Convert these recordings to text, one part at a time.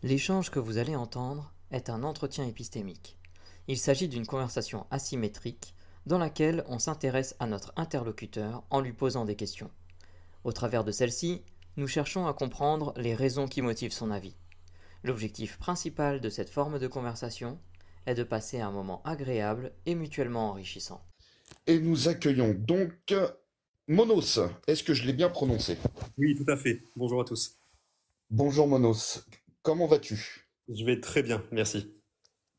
L'échange que vous allez entendre est un entretien épistémique. Il s'agit d'une conversation asymétrique dans laquelle on s'intéresse à notre interlocuteur en lui posant des questions. Au travers de celle-ci, nous cherchons à comprendre les raisons qui motivent son avis. L'objectif principal de cette forme de conversation est de passer un moment agréable et mutuellement enrichissant. Et nous accueillons donc Monos. Est-ce que je l'ai bien prononcé? Oui, tout à fait. Bonjour à tous. Bonjour Monos. Comment vas-tu? Je vais très bien, merci.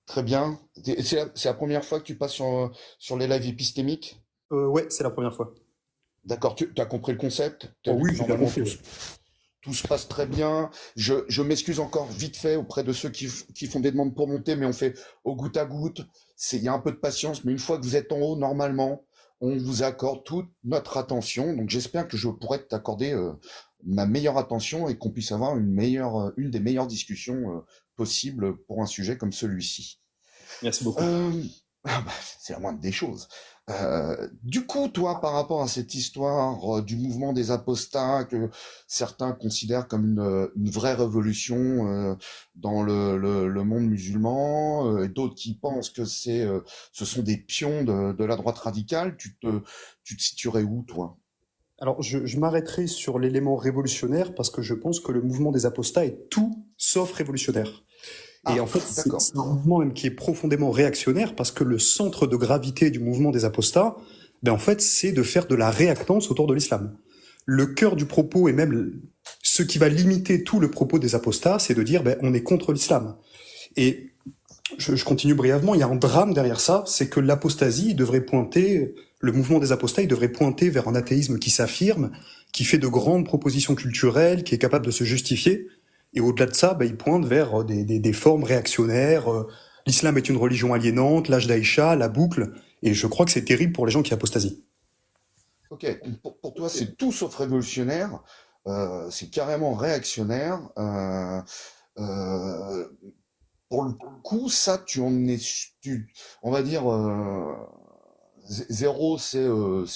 Très bien. C'est la première fois que tu passes sur les lives épistémiques? Ouais, c'est la première fois. D'accord, tu as compris le concept? Oh oui, j'ai bien Normalement, compris. Ouais. tout se passe très bien. Je m'excuse encore vite fait auprès de ceux qui font des demandes pour monter, mais on fait au goutte à goutte. Il y a un peu de patience, mais une fois que vous êtes en haut, normalement, on vous accorde toute notre attention. Donc j'espère que je pourrai t'accorder ma meilleure attention et qu'on puisse avoir une des meilleures discussions possibles pour un sujet comme celui-ci. Merci beaucoup. Euh, c'est la moindre des choses. Du coup, toi, par rapport à cette histoire du mouvement des apostats que certains considèrent comme une vraie révolution dans le monde musulman, et d'autres qui pensent que ce sont des pions de la droite radicale, tu te situerais où, toi? Alors, je m'arrêterai sur l'élément révolutionnaire parce que je pense que le mouvement des apostats est tout sauf révolutionnaire. Et en Ah, fait, d'accord. c'est un mouvement même qui est profondément réactionnaire parce que le centre de gravité du mouvement des apostats, ben en fait, c'est de faire de la réactance autour de l'islam. Le cœur du propos et même ce qui va limiter tout le propos des apostats, c'est de dire ben, on est contre l'islam. Et je continue brièvement, il y a un drame derrière ça, c'est que l'apostasie devrait pointer, le mouvement des apostats, il devrait pointer vers un athéisme qui s'affirme, qui fait de grandes propositions culturelles, qui est capable de se justifier. Et au-delà de ça, bah, il pointe vers des formes réactionnaires. L'islam est une religion aliénante, l'âge d'Aïcha, la boucle. Et je crois que c'est terrible pour les gens qui apostasient. Ok, pour toi, c'est tout sauf révolutionnaire, c'est carrément réactionnaire. Euh, pour le coup, ça, on va dire, zéro, c'est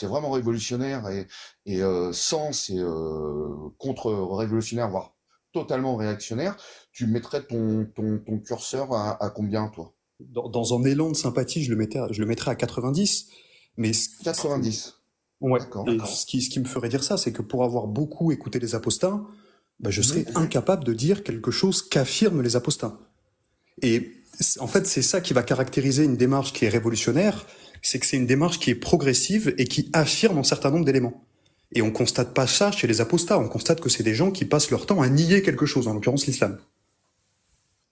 vraiment révolutionnaire et 100, c'est contre-révolutionnaire, voire totalement réactionnaire. Tu mettrais ton curseur à combien, toi? Dans un élan de sympathie, je le mettrais à 90. Mais 90. ouais. D'accord. Et ce qui me ferait dire ça, c'est que pour avoir beaucoup écouté les apostats, bah, je serais Mhm. incapable de dire quelque chose qu'affirment les apostats. Et en fait, c'est ça qui va caractériser une démarche qui est révolutionnaire, c'est que c'est une démarche qui est progressive et qui affirme un certain nombre d'éléments. Et on constate pas ça chez les apostats, on constate que c'est des gens qui passent leur temps à nier quelque chose, en l'occurrence l'islam.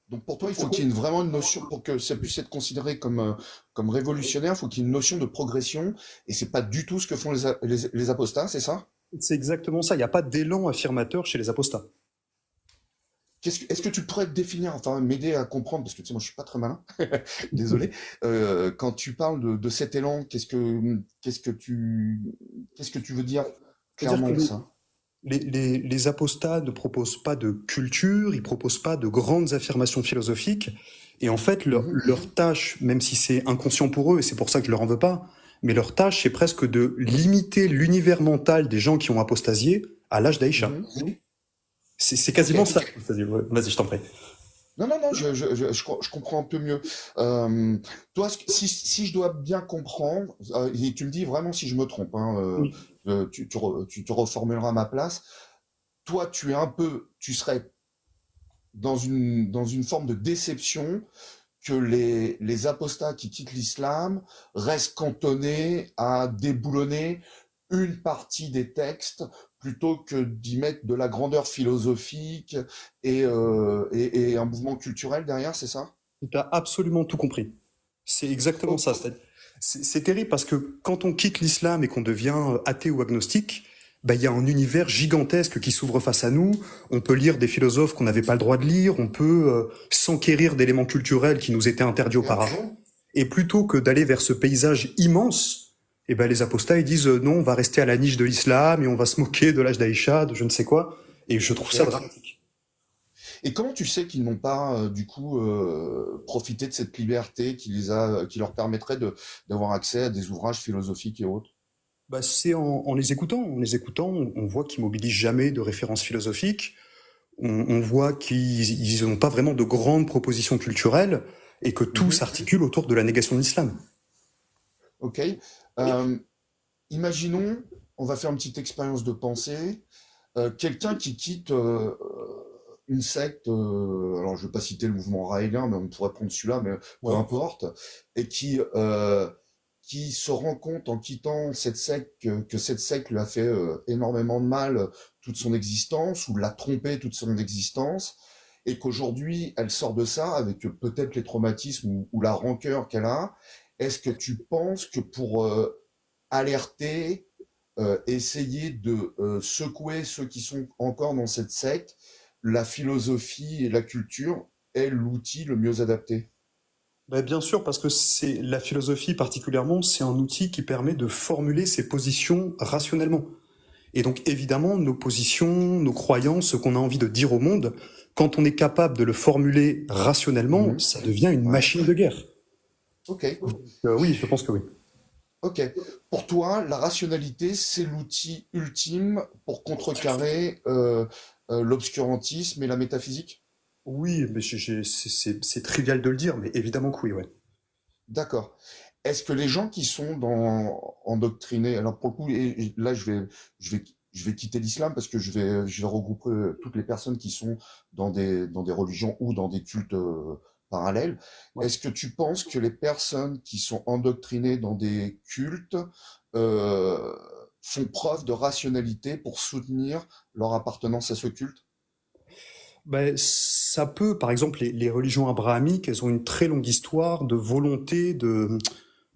Donc pour toi, il faut qu'il y ait vraiment une notion, pour que ça puisse être considéré comme révolutionnaire, il faut qu'il y ait une notion de progression, et c'est pas du tout ce que font les apostats, c'est ça? C'est exactement ça, il n'y a pas d'élan affirmateur chez les apostats. Est-ce que tu pourrais te définir, enfin m'aider à comprendre, parce que tu sais, moi je suis pas très malin, désolé, quand tu parles de cet élan, qu'est-ce que tu veux dire C'est-à-dire clairement que avec ça? les apostats ne proposent pas de culture, ils proposent pas de grandes affirmations philosophiques, et en fait, Mhm. leur tâche, même si c'est inconscient pour eux, et c'est pour ça que je leur en veux pas, mais leur tâche, c'est presque de limiter l'univers mental des gens qui ont apostasié à l'âge d'Aïcha. Mhm. C'est Ok. quasiment ça. Vas-y, ouais, vas-y, je t'en prie. Non, non, non, je comprends un peu mieux. Euh, Toi, si je dois bien comprendre, et tu me dis vraiment si je me trompe, hein, Oui. tu te reformuleras à ma place. Toi, tu serais dans une forme de déception que les apostats qui quittent l'islam restent cantonnés à déboulonner une partie des textes plutôt que d'y mettre de la grandeur philosophique et un mouvement culturel derrière, c'est ça? Tu as absolument tout compris. C'est exactement Oh, ça. C'est terrible parce que quand on quitte l'islam et qu'on devient athée ou agnostique, bah, il y a un univers gigantesque qui s'ouvre face à nous. On peut lire des philosophes qu'on n'avait pas le droit de lire. On peut s'enquérir d'éléments culturels qui nous étaient interdits auparavant. Et plutôt que d'aller vers ce paysage immense, eh ben, les apostats ils disent non, on va rester à la niche de l'islam et on va se moquer de l'âge d'Aïcha, de je ne sais quoi. Et je trouve ça ok. dramatique. Et comment tu sais qu'ils n'ont pas du coup profité de cette liberté qui leur permettrait d'avoir accès à des ouvrages philosophiques et autres? Bah, c'est en les écoutant. En les écoutant, on voit qu'ils mobilisent jamais de références philosophiques. On voit qu'ils n'ont pas vraiment de grandes propositions culturelles et que tout s'articule autour de la négation de l'islam. Ok. Euh, Imaginons, on va faire une petite expérience de pensée. Quelqu'un qui quitte une secte, alors je ne vais pas citer le mouvement raélien, mais on pourrait prendre celui-là, mais peu Ouais. importe, et qui se rend compte en quittant cette secte que cette secte lui a fait énormément de mal toute son existence, ou l'a trompé toute son existence, et qu'aujourd'hui elle sort de ça avec peut-être les traumatismes ou la rancœur qu'elle a. Est-ce que tu penses que pour alerter, essayer de secouer ceux qui sont encore dans cette secte, la philosophie et la culture est l'outil le mieux adapté? Ben, bien sûr, parce que c'est la philosophie particulièrement, c'est un outil qui permet de formuler ses positions rationnellement. Et donc évidemment, nos positions, nos croyances, ce qu'on a envie de dire au monde, quand on est capable de le formuler rationnellement, Mhm. ça devient une Ouais. machine de guerre. Ok, Oui, je pense que oui. ok. Pour toi, la rationalité, c'est l'outil ultime pour contrecarrer l'obscurantisme et la métaphysique? Oui, mais c'est trivial de le dire, mais évidemment que oui, ouais. D'accord. Est-ce que les gens qui sont endoctrinés, alors pour le coup, et là je vais, je vais quitter l'islam parce que je vais regrouper toutes les personnes qui sont dans des religions ou dans des cultes parallèles. Ouais. Est-ce que tu penses que les personnes qui sont endoctrinées dans des cultes euh, font preuve de rationalité pour soutenir leur appartenance à ce culte? Ben, ça peut, par exemple, les religions abrahamiques, elles ont une très longue histoire de volonté de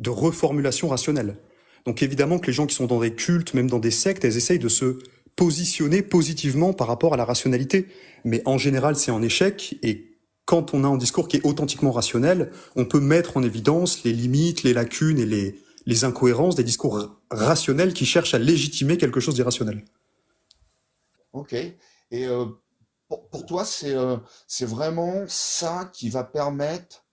reformulation rationnelle. Donc évidemment que les gens qui sont dans des cultes, même dans des sectes, elles essayent de se positionner positivement par rapport à la rationalité. Mais en général, c'est en échec. Et quand on a un discours qui est authentiquement rationnel, on peut mettre en évidence les limites, les lacunes et les incohérences des discours rationnels qui cherchent à légitimer quelque chose d'irrationnel. Ok. Et pour toi, c'est vraiment ça qui va permettre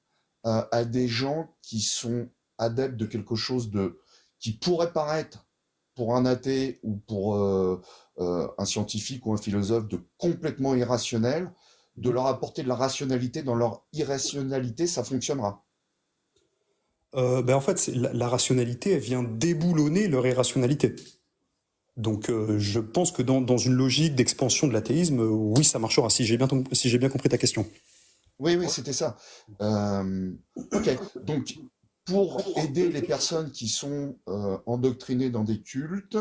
à des gens qui sont adeptes de quelque chose qui pourrait paraître pour un athée ou pour un scientifique ou un philosophe de complètement irrationnel, de leur apporter de la rationalité dans leur irrationalité, ça fonctionnera. Ben en fait, la rationalité, elle vient déboulonner leur irrationalité. Donc je pense que dans une logique d'expansion de l'athéisme, oui, ça marchera, si j'ai bien compris ta question. Oui, oui, c'était ça. Ok, donc pour aider les personnes qui sont endoctrinées dans des cultes,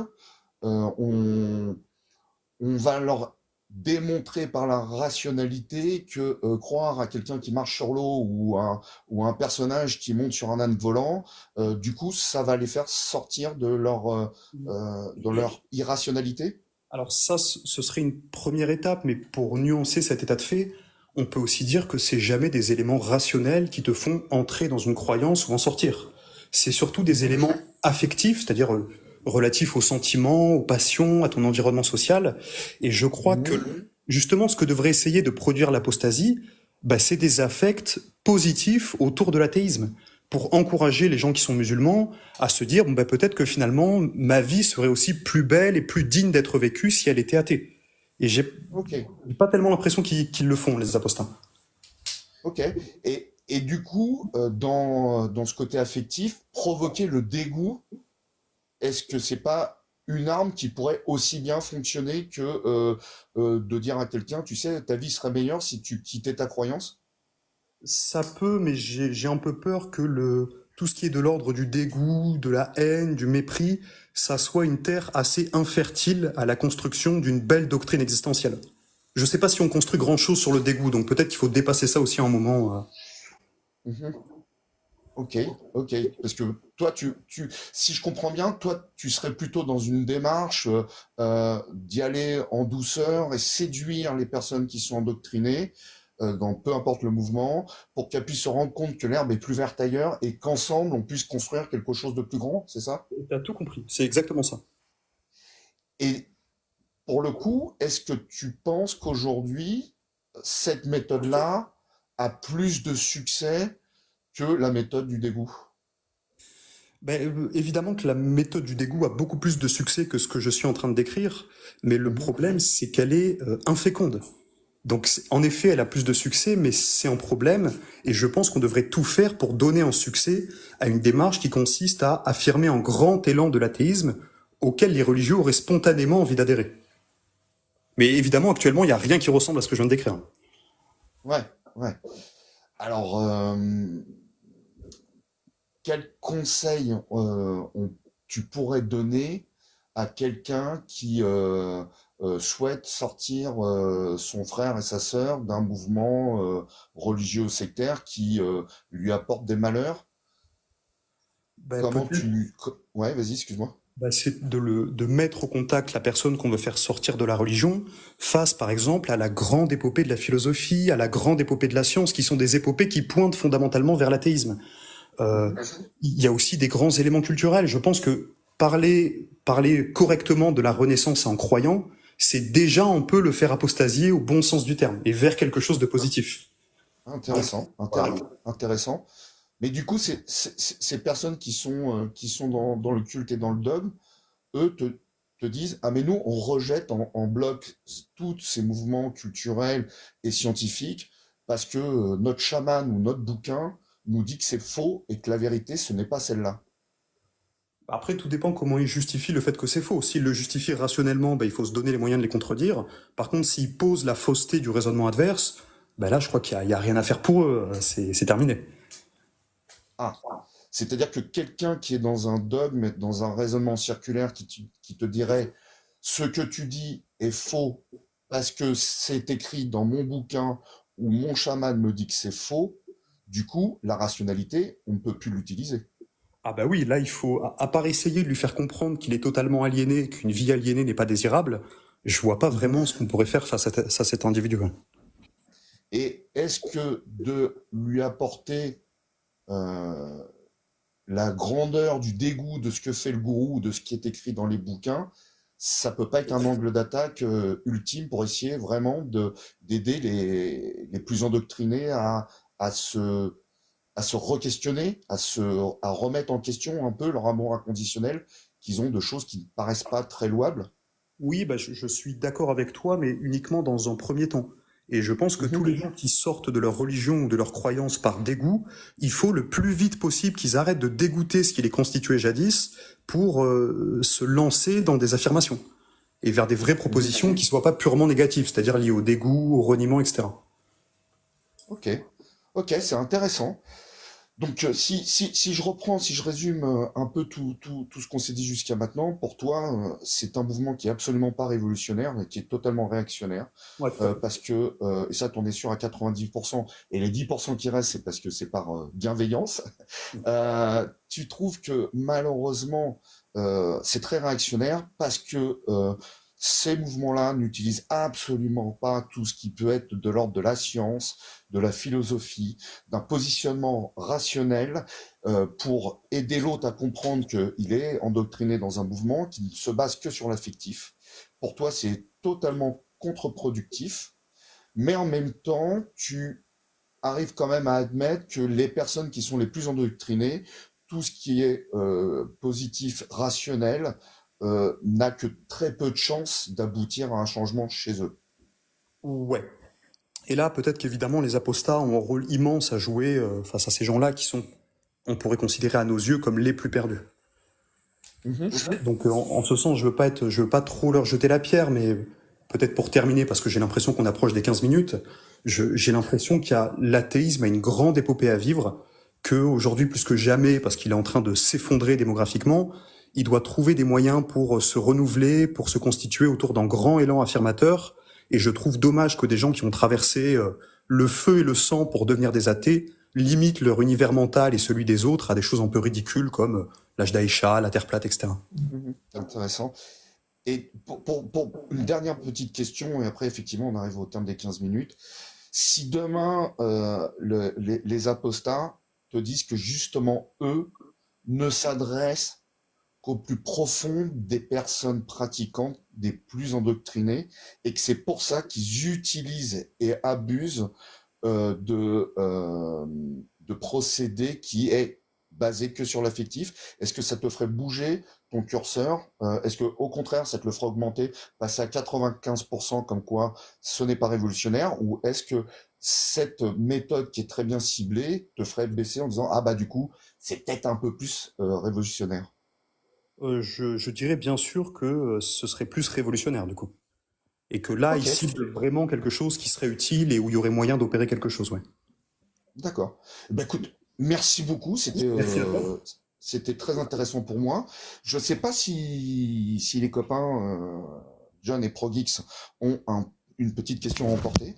euh, on, on va leur démontrer par la rationalité que croire à quelqu'un qui marche sur l'eau ou un personnage qui monte sur un âne volant, du coup, ça va les faire sortir de leur irrationalité. Alors ça, ce serait une première étape, mais pour nuancer cet état de fait, on peut aussi dire que c'est jamais des éléments rationnels qui te font entrer dans une croyance ou en sortir. C'est surtout des Mhm, éléments affectifs, c'est-à-dire relatifs aux sentiments, aux passions, à ton environnement social. Et je crois que mhm. justement, ce que devrait essayer de produire l'apostasie, bah, c'est des affects positifs autour de l'athéisme, pour encourager les gens qui sont musulmans à se dire bon, bah, peut-être que finalement ma vie serait aussi plus belle et plus digne d'être vécue si elle était athée. Et Ok, j'ai pas tellement l'impression qu'ils le font, les apostats. ok. Et du coup, dans ce côté affectif, provoquer le dégoût, est-ce que c'est pas une arme qui pourrait aussi bien fonctionner que de dire à quelqu'un, tu sais, ta vie serait meilleure si tu quittais ta croyance? Ça peut, mais j'ai un peu peur que tout ce qui est de l'ordre du dégoût, de la haine, du mépris, ça soit une terre assez infertile à la construction d'une belle doctrine existentielle. Je sais pas si on construit grand chose sur le dégoût, donc peut-être qu'il faut dépasser ça aussi à un moment. Mhm. Ok, ok. Parce que toi, si je comprends bien, toi, tu serais plutôt dans une démarche d'y aller en douceur et séduire les personnes qui sont endoctrinées, dans peu importe le mouvement, pour qu'elles puissent se rendre compte que l'herbe est plus verte ailleurs et qu'ensemble, on puisse construire quelque chose de plus grand, c'est ça? T'as tout compris. C'est exactement ça. Et pour le coup, est-ce que tu penses qu'aujourd'hui, cette méthode-là a plus de succès que la méthode du dégoût? Ben, évidemment que la méthode du dégoût a beaucoup plus de succès que ce que je suis en train de décrire, mais le Mhm. problème, c'est qu'elle est inféconde. Donc, en effet, elle a plus de succès, mais c'est un problème. Et je pense qu'on devrait tout faire pour donner un succès à une démarche qui consiste à affirmer un grand élan de l'athéisme auquel les religieux auraient spontanément envie d'adhérer. Mais évidemment, actuellement, il n'y a rien qui ressemble à ce que je viens de décrire. Ouais, ouais. Alors, quel conseil tu pourrais donner à quelqu'un qui souhaite sortir son frère et sa sœur d'un mouvement religieux ou sectaire qui lui apporte des malheurs? Bah, Comment peut-être, tu... Ouais, vas-y, excuse-moi. bah, c'est de mettre au contact la personne qu'on veut faire sortir de la religion face, par exemple, à la grande épopée de la philosophie, à la grande épopée de la science, qui sont des épopées qui pointent fondamentalement vers l'athéisme. Euh, il y a aussi des grands éléments culturels. Je pense que parler correctement de la Renaissance en croyant, c'est déjà on peut le faire apostasier au bon sens du terme et vers quelque chose de positif. Intéressant, intéressant. Mais du coup, ces personnes qui sont dans le culte et dans le dogme, eux te disent, ah mais nous, on rejette en bloc tous ces mouvements culturels et scientifiques parce que notre chaman ou notre bouquin nous dit que c'est faux et que la vérité, ce n'est pas celle-là. Après, tout dépend comment il justifie le fait que c'est faux. S'il le justifie rationnellement, bah, il faut se donner les moyens de les contredire. Par contre, s'il pose la fausseté du raisonnement adverse, bah là, je crois qu'il y a rien à faire pour eux. C'est terminé. Ah, c'est-à-dire que quelqu'un qui est dans un dogme, dans un raisonnement circulaire qui te dirait ce que tu dis est faux parce que c'est écrit dans mon bouquin ou mon chaman me dit que c'est faux, du coup, la rationalité, on ne peut plus l'utiliser. Ah bah oui, là, il faut, à part essayer de lui faire comprendre qu'il est totalement aliéné, qu'une vie aliénée n'est pas désirable, je vois pas Mhm. vraiment ce qu'on pourrait faire face à cet individu. Et est-ce que de lui apporter euh, la grandeur du dégoût de ce que fait le gourou ou de ce qui est écrit dans les bouquins, ça peut pas être un angle d'attaque ultime pour essayer vraiment d'aider les plus endoctrinés à se à se re-questionner, à remettre en question un peu leur amour inconditionnel qu'ils ont de choses qui ne paraissent pas très louables. Oui, bah, je suis d'accord avec toi, mais uniquement dans un premier temps. Et je pense que tous Mhm. les gens qui sortent de leur religion ou de leur croyance par dégoût, il faut le plus vite possible qu'ils arrêtent de dégoûter ce qui les constituait jadis pour se lancer dans des affirmations et vers des vraies Mhm. propositions qui soient pas purement négatives, c'est-à-dire liées au dégoût, au reniement, etc. Ok, ok, c'est intéressant. Donc, si je reprends, si je résume un peu tout ce qu'on s'est dit jusqu'à maintenant, pour toi, c'est un mouvement qui est absolument pas révolutionnaire, mais qui est totalement réactionnaire, Ouais, tout à fait. parce que, et ça, t'en es sûr à 90%, et les 10% qui restent, c'est parce que c'est par bienveillance. Tu trouves que malheureusement, c'est très réactionnaire parce que ces mouvements-là n'utilisent absolument pas tout ce qui peut être de l'ordre de la science, de la philosophie, d'un positionnement rationnel pour aider l'autre à comprendre qu'il est endoctriné dans un mouvement qui ne se base que sur l'affectif. Pour toi, c'est totalement contre-productif, mais en même temps, tu arrive quand même à admettre que les personnes qui sont les plus endoctrinées, tout ce qui est positif, rationnel, n'a que très peu de chances d'aboutir à un changement chez eux. Ouais. Et là, peut-être qu'évidemment, les apostats ont un rôle immense à jouer face à ces gens-là qui sont, on pourrait considérer à nos yeux comme les plus perdus. Mhm. Donc en ce sens, je veux pas trop leur jeter la pierre, mais peut-être pour terminer, parce que j'ai l'impression qu'on approche des 15 minutes, j'ai l'impression qu'il y a l'athéisme a une grande épopée à vivre, que aujourd'hui plus que jamais, parce qu'il est en train de s'effondrer démographiquement, il doit trouver des moyens pour se renouveler, pour se constituer autour d'un grand élan affirmateur. Et je trouve dommage que des gens qui ont traversé le feu et le sang pour devenir des athées limitent leur univers mental et celui des autres à des choses un peu ridicules comme l'âge d'Aïcha, la Terre plate, etc. Mhm. Intéressant. Et pour une dernière petite question, et après effectivement on arrive au terme des 15 minutes, si demain les apostats te disent que justement eux ne s'adressent qu'au plus profond des personnes pratiquantes, des plus endoctrinées, et que c'est pour ça qu'ils utilisent et abusent de procédés qui est basé que sur l'affectif? Est-ce que ça te ferait bouger ton curseur? Est-ce que au contraire, ça te le ferait augmenter, passer à 95% comme quoi ce n'est pas révolutionnaire? Ou est-ce que cette méthode qui est très bien ciblée te ferait baisser en disant ah bah du coup c'est peut-être un peu plus révolutionnaire? Je dirais bien sûr que ce serait plus révolutionnaire du coup. Et que là, il Ok, cible vraiment quelque chose qui serait utile et où il y aurait moyen d'opérer quelque chose, ouais. d'accord. Ben écoute, merci beaucoup. Merci à toi. C'était très intéressant pour moi. Je ne sais pas si les copains John et ProGeeks ont une petite question à emporter.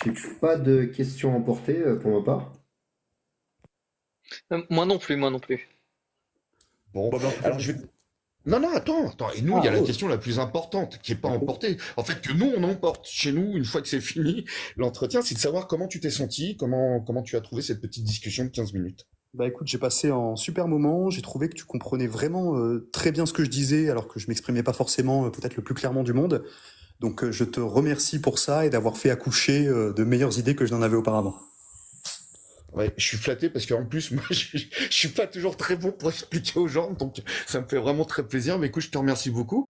J'ai pas de questions à emporter pour ma part. Moi non plus, moi non plus. Bon, Bon, ben, en tout cas, alors je vais. Non, non, attends. Et nous, il y ah, a la oh, question la plus importante, qui est pas d'accord. emportée. En fait, que nous, on emporte chez nous, une fois que c'est fini, l'entretien, c'est de savoir comment tu t'es senti, comment tu as trouvé cette petite discussion de 15 minutes. Bah écoute, j'ai passé un super moment, j'ai trouvé que tu comprenais vraiment très bien ce que je disais, alors que je m'exprimais pas forcément peut-être le plus clairement du monde. Donc je te remercie pour ça et d'avoir fait accoucher de meilleures idées que je n'en avais auparavant. Ouais, je suis flatté parce qu'en plus, moi, je suis pas toujours très bon pour expliquer aux gens, donc ça me fait vraiment très plaisir. Mais écoute, je te remercie beaucoup.